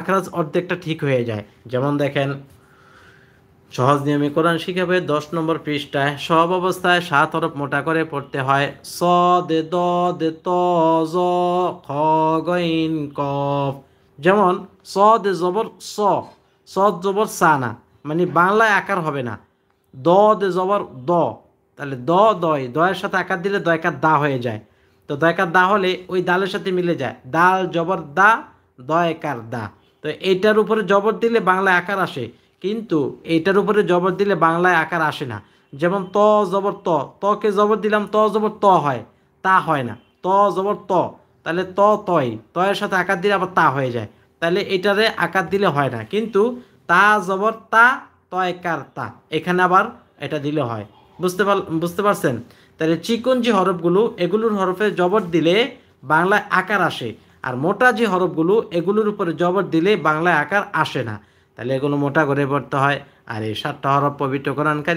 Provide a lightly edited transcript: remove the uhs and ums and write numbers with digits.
মাখরাজ অর্ধেকটা ঠিক হয়ে যায়। যেমন দেখেন, সহজ নিয়মে কোরআন শিখাবে 10 নম্বর পৃষ্ঠায়, সব অবস্থায় 7 হরফ মোটা করে পড়তে হয়। স দে দ দে ত জ খ গইন কফ। যেমন স দে জবর স, স জবর সা না, মানে বাংলায় আকার হবে না। দ দে জবর দ, তাহলে দ দয়, দয়ের সাথে আকার দিলে দয়কার দা হয়ে যায়। তো দয়কার দা হলে ওই দালের সাথে মিলে যায়, দাল জবর দা, দয়কার দা। তো এইটার উপরে জবর দিলে বাংলায় আকার আসে, কিন্তু এইটার উপরে জবর দিলে বাংলায় আকার আসে না। যেমন ত জবর ত, তকে জবর দিলাম ত জবর ত হয়, তা হয় না। ত জবর ত, তাহলে ত তয়, তয়ের সাথে আকার দিলে আবার তা হয়ে যায়, তাহলে এটারে আকার দিলে হয় না। কিন্তু তা জবর তা, তয়কার তা, এখানে আবার এটা দিলে হয়। বুঝতে পারছেন? তাহলে চিকন যে হরফগুলো, এগুলোর হরফে জবর দিলে বাংলায় আকার আসে, আর মোটা যে হরফগুলো, এগুলোর উপরে জবর দিলে বাংলায় আকার আসে না। তাহলে এগুলো মোটা করে পড়তে হয়। আর এই 7টা হরফ পবিত্র কোরআনকারী